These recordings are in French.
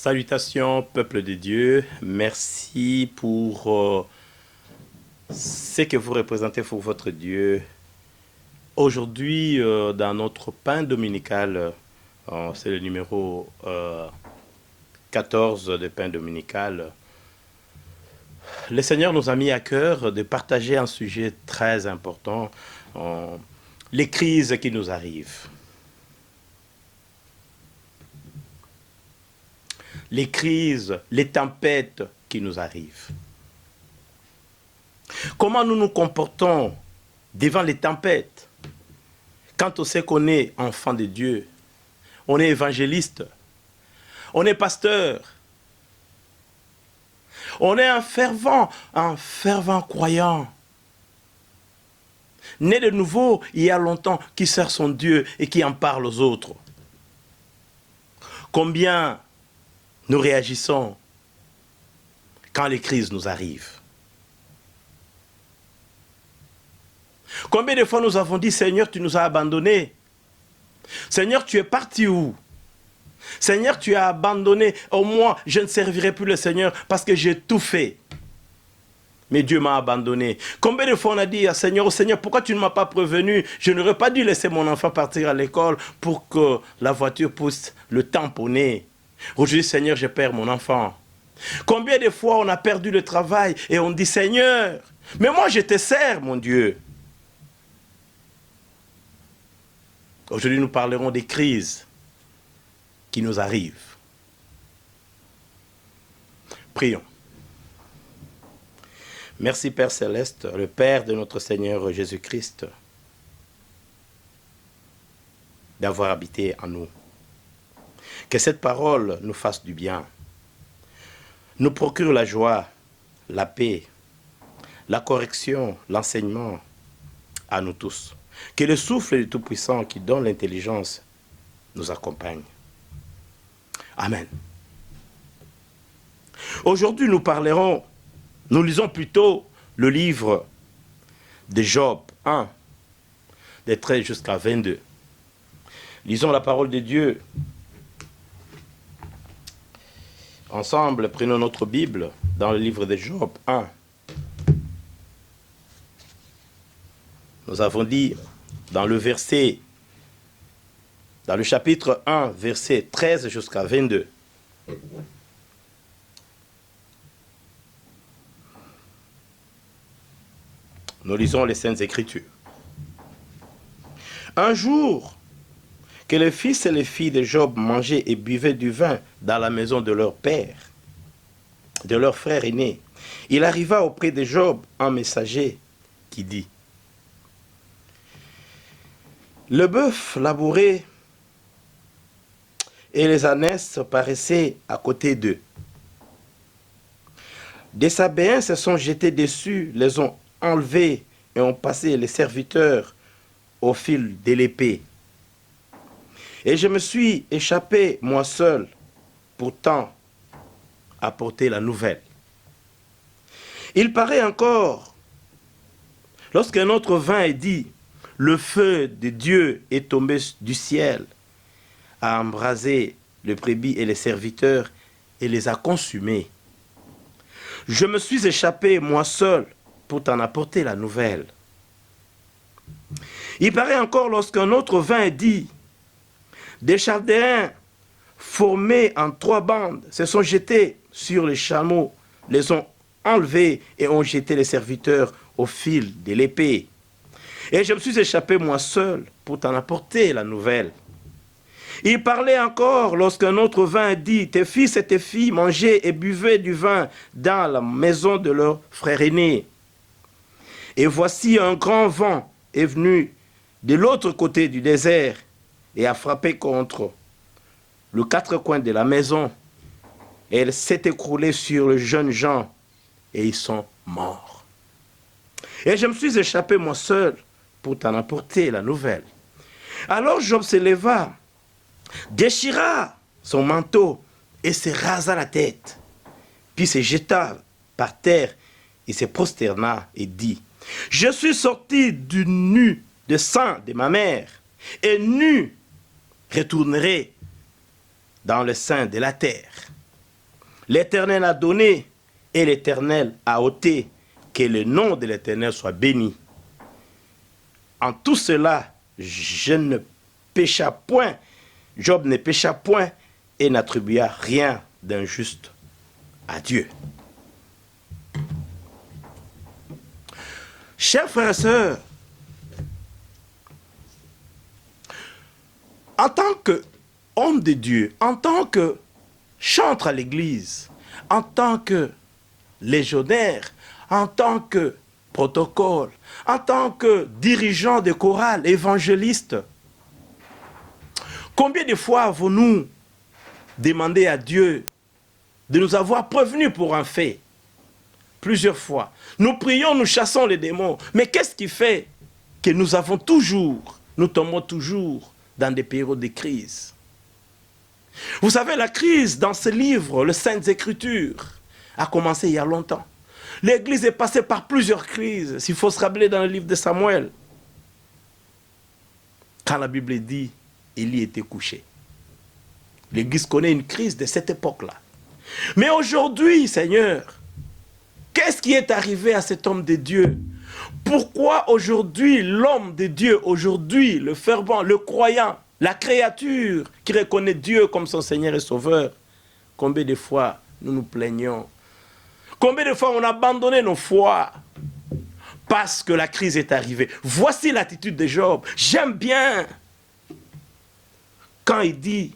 Salutations, peuple de Dieu. Merci pour ce que vous représentez pour votre Dieu. Aujourd'hui, dans notre pain dominical, c'est le numéro 14 de pain dominical, le Seigneur nous a mis à cœur de partager un sujet très important, les crises qui nous arrivent. Les crises, les tempêtes qui nous arrivent. Comment nous nous comportons devant les tempêtes quand on sait qu'on est enfant de Dieu, on est évangéliste, on est pasteur, on est un fervent croyant, né de nouveau il y a longtemps, qui sert son Dieu et qui en parle aux autres. Combien nous réagissons quand les crises nous arrivent? Combien de fois nous avons dit, Seigneur, tu nous as abandonnés? Seigneur, tu es parti où? Seigneur, tu as abandonné. Au moins, je ne servirai plus le Seigneur parce que j'ai tout fait. Mais Dieu m'a abandonné. Combien de fois on a dit à Seigneur, oh Seigneur, pourquoi tu ne m'as pas prévenu? Je n'aurais pas dû laisser mon enfant partir à l'école pour que la voiture puisse le tamponner. Aujourd'hui, Seigneur, je perds mon enfant. Combien de fois on a perdu le travail et on dit, Seigneur, mais moi je te sers, mon Dieu. Aujourd'hui, nous parlerons des crises qui nous arrivent. Prions. Merci Père Céleste, le Père de notre Seigneur Jésus-Christ, d'avoir habité en nous. Que cette parole nous fasse du bien, nous procure la joie, la paix, la correction, l'enseignement à nous tous. Que le souffle du Tout-Puissant qui donne l'intelligence nous accompagne. Amen. Aujourd'hui, nous lisons plutôt le livre de Job 1, des 13 jusqu'à 22. Lisons la parole de Dieu. Ensemble, prenons notre Bible dans le livre de Job 1. Nous avons dit dans le chapitre 1, verset 13 jusqu'à 22. Nous lisons les Saintes Écritures. Un jour, que les fils et les filles de Job mangeaient et buvaient du vin dans la maison de leur père, de leur frère aîné, il arriva auprès de Job un messager qui dit: le bœuf labourait et les ânesses paraissaient à côté d'eux. Des Sabéens se sont jetés dessus, les ont enlevés et ont passé les serviteurs au fil de l'épée. Et je me suis échappé, moi seul, pourtant, apporter la nouvelle. Il paraît encore, lorsqu'un autre vint et dit: le feu de Dieu est tombé du ciel, a embrasé le brebis et les serviteurs et les a consumés. Je me suis échappé, moi seul, pour t'en apporter la nouvelle. Il paraît encore lorsqu'un autre vint et dit: des Chaldéens formés en 3 bandes se sont jetés sur les chameaux, les ont enlevés et ont jeté les serviteurs au fil de l'épée. Et je me suis échappé moi seul pour t'en apporter la nouvelle. Il parlait encore lorsqu'un autre vint et dit: tes fils et tes filles mangeaient et buvaient du vin dans la maison de leur frère aîné. Et voici un grand vent est venu de l'autre côté du désert et a frappé contre le 4 coins de la maison. Et elle s'est écroulée sur les jeunes gens et ils sont morts. Et je me suis échappé moi seul pour t'en apporter la nouvelle. Alors Job se leva, déchira son manteau et se rasa la tête, puis se jeta par terre et se prosterna et dit: je suis sorti du nu de sang de ma mère, et nu retournerai dans le sein de la terre. L'Éternel a donné et l'Éternel a ôté. Que le nom de l'Éternel soit béni. En tout cela, je ne pécha point. Job ne pécha point et n'attribua rien d'injuste à Dieu. Chers frères et sœurs, en tant qu'homme de Dieu, en tant que chantre à l'église, en tant que légionnaire, en tant que protocole, en tant que dirigeant de chorale, évangéliste, combien de fois avons-nous demandé à Dieu de nous avoir prévenus pour un fait? Plusieurs fois. Nous prions, nous chassons les démons. Mais qu'est-ce qui fait que nous tombons toujours dans des périodes de crise? Vous savez, la crise dans ce livre, les Saintes Écritures, a commencé il y a longtemps. L'Église est passée par plusieurs crises, s'il faut se rappeler dans le livre de Samuel. Quand la Bible dit, Élie était couché. L'Église connaît une crise de cette époque-là. Mais aujourd'hui, Seigneur, qu'est-ce qui est arrivé à cet homme de Dieu? Pourquoi aujourd'hui, l'homme de Dieu, aujourd'hui, le fervent, le croyant, la créature qui reconnaît Dieu comme son Seigneur et Sauveur, combien de fois nous nous plaignons? Combien de fois on a abandonné nos foi parce que la crise est arrivée? Voici l'attitude de Job. J'aime bien quand il dit,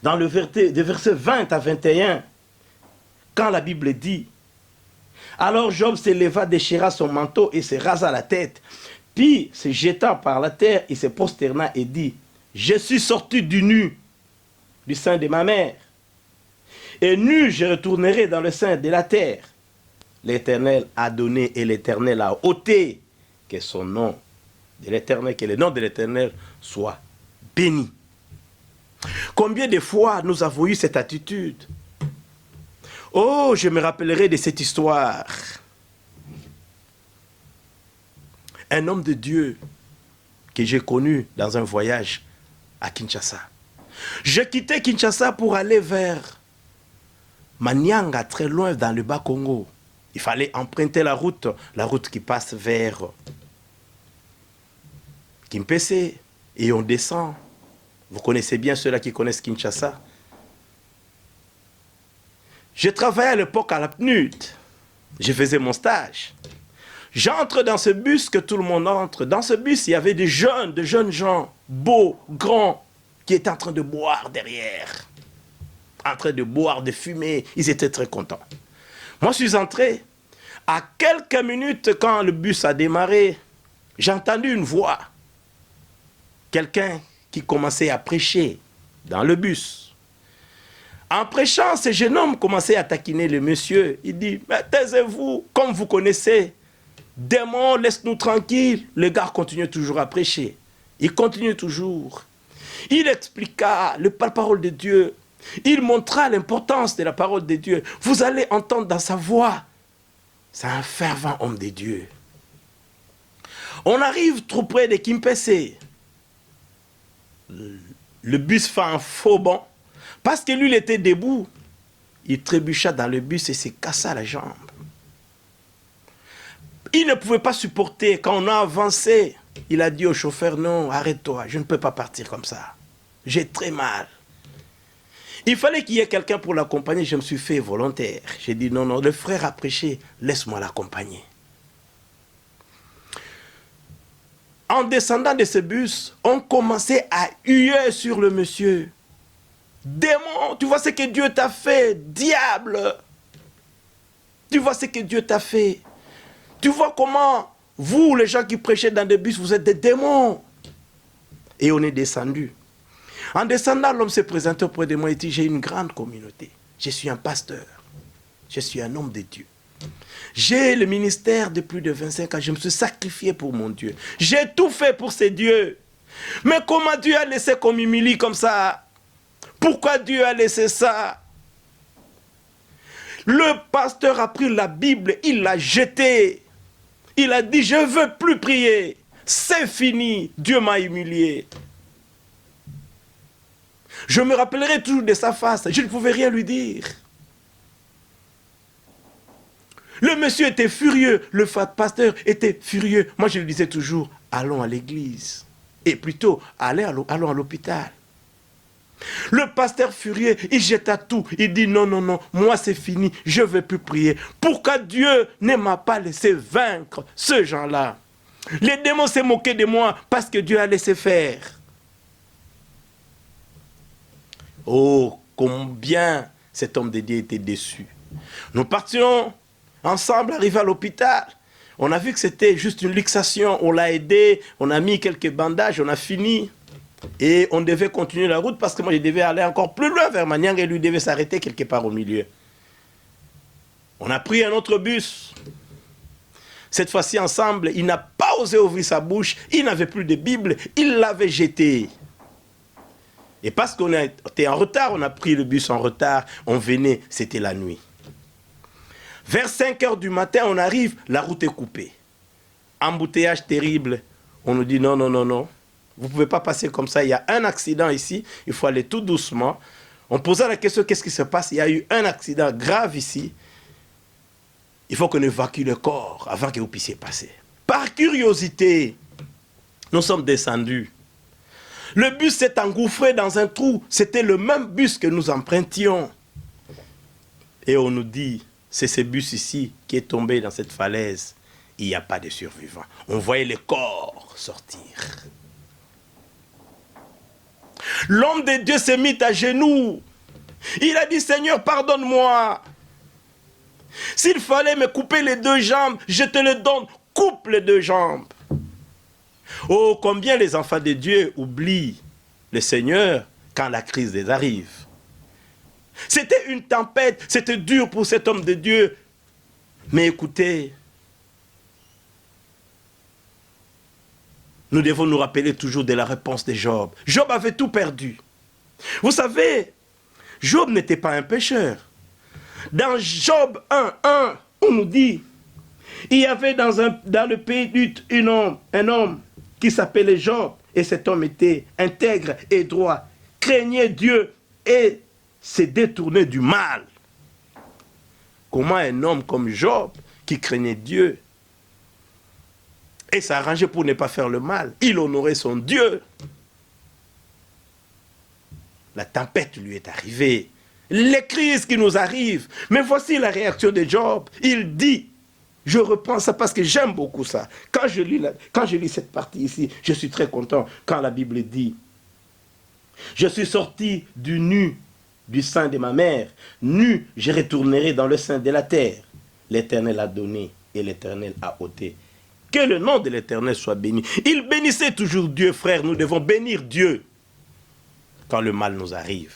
dans le verset 20 à 21, quand la Bible dit, alors Job se leva, déchira son manteau et se rasa la tête. Puis, se jetant par la terre, il se prosterna et dit, je suis sorti du sein de ma mère. Et nu, je retournerai dans le sein de la terre. L'Éternel a donné et l'Éternel a ôté. Que son nom de l'Éternel, que le nom de l'Éternel soit béni. Combien de fois nous avons eu cette attitude? Oh, je me rappellerai de cette histoire. Un homme de Dieu que j'ai connu dans un voyage à Kinshasa. Je quittais Kinshasa pour aller vers Manyanga, très loin dans le Bas-Congo. Il fallait emprunter la route qui passe vers Kimpese, et on descend. Vous connaissez bien ceux-là qui connaissent Kinshasa. Je travaillais à l'époque à la PNUD. Je faisais mon stage. J'entre dans ce bus que tout le monde entre. Dans ce bus, il y avait de jeunes gens, beaux, grands, qui étaient en train de boire derrière. En train de boire, de fumer. Ils étaient très contents. Moi, je suis entré. À quelques minutes, quand le bus a démarré, j'ai entendu une voix. Quelqu'un qui commençait à prêcher dans le bus. En prêchant, ce jeune homme commençait à taquiner le monsieur. Il dit, mais taisez-vous, comme vous connaissez. Démon, laisse-nous tranquilles. Le gars continue toujours à prêcher. Il continue toujours. Il expliqua la parole de Dieu. Il montra l'importance de la parole de Dieu. Vous allez entendre dans sa voix. C'est un fervent homme de Dieu. On arrive trop près de Kimpese. Le bus fait un faux bond. Parce que lui, il était debout. Il trébucha dans le bus et se cassa la jambe. Il ne pouvait pas supporter. Quand on a avancé, il a dit au chauffeur, non, arrête-toi, je ne peux pas partir comme ça. J'ai très mal. Il fallait qu'il y ait quelqu'un pour l'accompagner. Je me suis fait volontaire. J'ai dit, non, le frère a prêché, laisse-moi l'accompagner. En descendant de ce bus, on commençait à huer sur le monsieur. Démon, tu vois ce que Dieu t'a fait, diable. Tu vois ce que Dieu t'a fait. Tu vois comment, vous, les gens qui prêchez dans des bus, vous êtes des démons. Et on est descendu. En descendant, l'homme s'est présenté auprès de moi et dit, j'ai une grande communauté. Je suis un pasteur. Je suis un homme de Dieu. J'ai le ministère de plus de 25 ans. Je me suis sacrifié pour mon Dieu. J'ai tout fait pour ces dieux. Mais comment Dieu a laissé qu'on m'humilie comme ça? Pourquoi Dieu a laissé ça? Le pasteur a pris la Bible, il l'a jetée. Il a dit, je ne veux plus prier. C'est fini. Dieu m'a humilié. Je me rappellerai toujours de sa face. Je ne pouvais rien lui dire. Le monsieur était furieux. Le pasteur était furieux. Moi, je lui disais toujours, allons à l'église. Et plutôt, allons à l'hôpital. Le pasteur furieux, il jeta tout. Il dit, non, non, non, moi c'est fini. Je ne vais plus prier. Pourquoi Dieu ne m'a pas laissé vaincre ce gens-là? Les démons s'est moqué de moi parce que Dieu a laissé faire. Oh, combien cet homme de Dieu était déçu. Nous partions ensemble, arrivés à l'hôpital. On a vu que c'était juste une luxation. On l'a aidé, on a mis quelques bandages, on a fini. Et on devait continuer la route parce que moi je devais aller encore plus loin vers Maniang et lui devait s'arrêter quelque part au milieu. On a pris un autre bus. Cette fois-ci ensemble, il n'a pas osé ouvrir sa bouche, il n'avait plus de Bible, il l'avait jeté. Et parce qu'on était en retard, on a pris le bus en retard, on venait, c'était la nuit. Vers 5 heures du matin, on arrive, la route est coupée. Embouteillage terrible. On nous dit non, non, non, non. Vous ne pouvez pas passer comme ça, il y a un accident ici, il faut aller tout doucement. On posait la question, qu'est-ce qui se passe? Il y a eu un accident grave ici. Il faut qu'on évacue le corps avant que vous puissiez passer. Par curiosité, nous sommes descendus. Le bus s'est engouffré dans un trou. C'était le même bus que nous empruntions. Et on nous dit, c'est ce bus ici qui est tombé dans cette falaise. Il n'y a pas de survivants. On voyait les corps sortir. L'homme de Dieu s'est mis à genoux. Il a dit, Seigneur, pardonne-moi. S'il fallait me couper les 2 jambes, je te le donne. Coupe les 2 jambes. Oh, combien les enfants de Dieu oublient le Seigneur quand la crise les arrive. C'était une tempête, c'était dur pour cet homme de Dieu. Mais écoutez, nous devons nous rappeler toujours de la réponse de Job. Job avait tout perdu. Vous savez, Job n'était pas un pécheur. Dans Job 1:1, on nous dit, il y avait dans le pays d'Ut un homme qui s'appelait Job, et cet homme était intègre et droit, craignait Dieu et se détournait du mal. Comment un homme comme Job, qui craignait Dieu, et s'arrangeait pour ne pas faire le mal, il honorait son Dieu. La tempête lui est arrivée, les crises qui nous arrivent, mais voici la réaction de Job. Il dit, je reprends ça parce que j'aime beaucoup ça. Quand je lis cette partie ici, je suis très content quand la Bible dit, je suis sorti du sein de ma mère, nu, je retournerai dans le sein de la terre. L'Éternel a donné et l'Éternel a ôté. Que le nom de l'Éternel soit béni. Il bénissait toujours Dieu, frère. Nous devons bénir Dieu quand le mal nous arrive.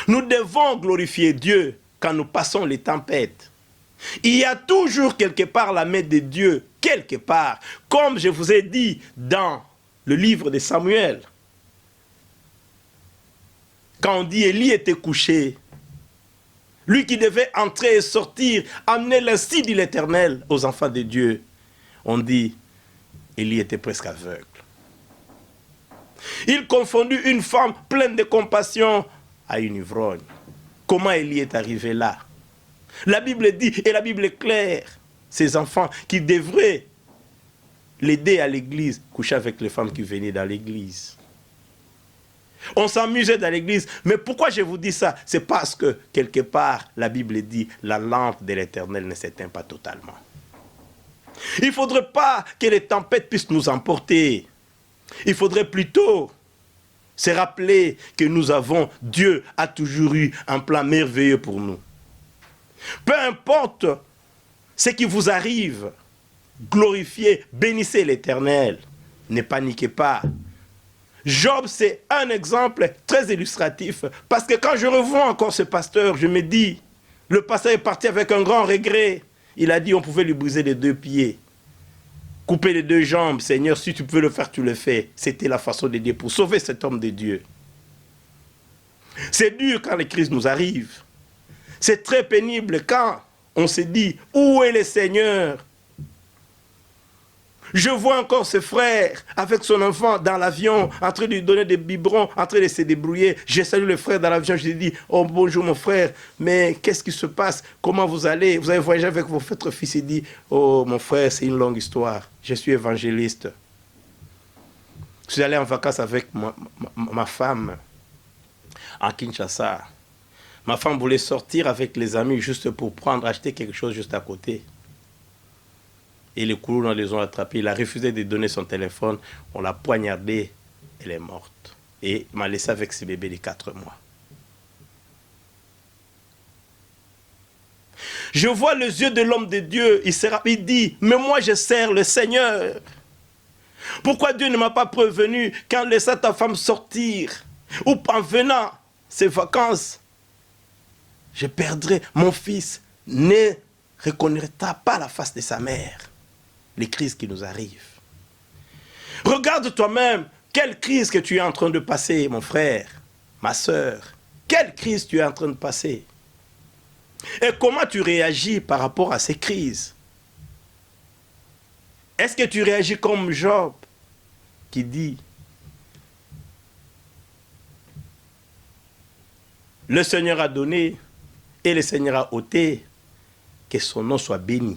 Nous devons glorifier Dieu quand nous passons les tempêtes. Il y a toujours quelque part la main de Dieu, quelque part. Comme je vous ai dit dans le livre de Samuel. Quand on dit Élie était couché, lui qui devait entrer et sortir, amener l'ainsi dit l'Éternel aux enfants de Dieu. On dit, Élie était presque aveugle. Il confondit une femme pleine de compassion à une ivrogne. Comment Élie est arrivé là? La Bible dit, et la Bible est claire, ces enfants qui devraient l'aider à l'église, coucher avec les femmes qui venaient dans l'église. On s'amusait dans l'église, mais pourquoi je vous dis ça? C'est parce que, quelque part, la Bible dit, la lampe de l'Éternel ne s'éteint pas totalement. Il ne faudrait pas que les tempêtes puissent nous emporter. Il faudrait plutôt se rappeler que Dieu a toujours eu un plan merveilleux pour nous. Peu importe ce qui vous arrive, glorifiez, bénissez l'Éternel. Ne paniquez pas. Job, c'est un exemple très illustratif. Parce que quand je revois encore ce pasteur, je me dis, le pasteur est parti avec un grand regret. Il a dit on pouvait lui briser les 2 pieds. Couper les 2 jambes. Seigneur, si tu peux le faire, tu le fais. C'était la façon de Dieu pour sauver cet homme de Dieu. C'est dur quand les crises nous arrivent. C'est très pénible quand on se dit, où est le Seigneur? Je vois encore ce frère avec son enfant dans l'avion, en train de lui donner des biberons, en train de se débrouiller. J'ai salué le frère dans l'avion, je lui ai dit, oh bonjour mon frère, mais qu'est-ce qui se passe? Comment vous allez? Vous avez voyagé avec votre fils? Il dit, oh mon frère, c'est une longue histoire. Je suis évangéliste. Je suis allé en vacances avec ma femme à Kinshasa. Ma femme voulait sortir avec les amis juste pour acheter quelque chose juste à côté. Et les colons les ont attrapés. Il a refusé de donner son téléphone. On l'a poignardée. Elle est morte. Et il m'a laissé avec ses bébés de 4 mois. Je vois les yeux de l'homme de Dieu. Il dit, mais moi je sers le Seigneur. Pourquoi Dieu ne m'a pas prévenu quand laissant ta femme sortir? Ou en venant ces vacances, je perdrai mon fils. Ne reconnaîtra pas la face de sa mère. Les crises qui nous arrivent. Regarde toi-même, quelle crise que tu es en train de passer, mon frère, ma soeur. Quelle crise tu es en train de passer? Et comment tu réagis par rapport à ces crises? Est-ce que tu réagis comme Job, qui dit, le Seigneur a donné et le Seigneur a ôté, que son nom soit béni.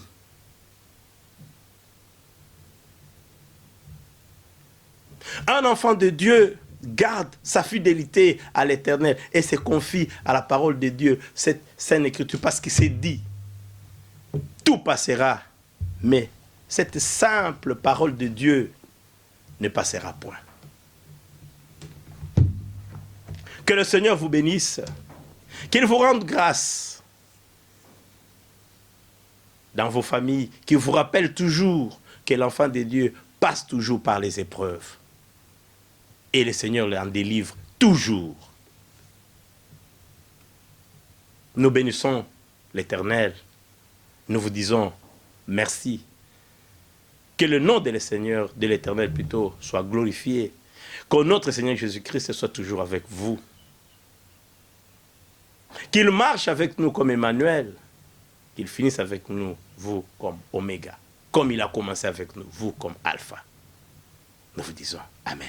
Un enfant de Dieu garde sa fidélité à l'Éternel et se confie à la parole de Dieu, cette sainte écriture, parce qu'il s'est dit, tout passera, mais cette simple parole de Dieu ne passera point. Que le Seigneur vous bénisse, qu'il vous rende grâce dans vos familles, qu'il vous rappelle toujours que l'enfant de Dieu passe toujours par les épreuves. Et le Seigneur l'en délivre toujours. Nous bénissons l'Éternel. Nous vous disons merci. Que le nom de Seigneur, de l'Éternel plutôt, soit glorifié. Que notre Seigneur Jésus-Christ soit toujours avec vous. Qu'il marche avec nous comme Emmanuel. Qu'il finisse avec nous, vous, comme Oméga. Comme il a commencé avec nous, vous, comme Alpha. Nous vous disons Amen.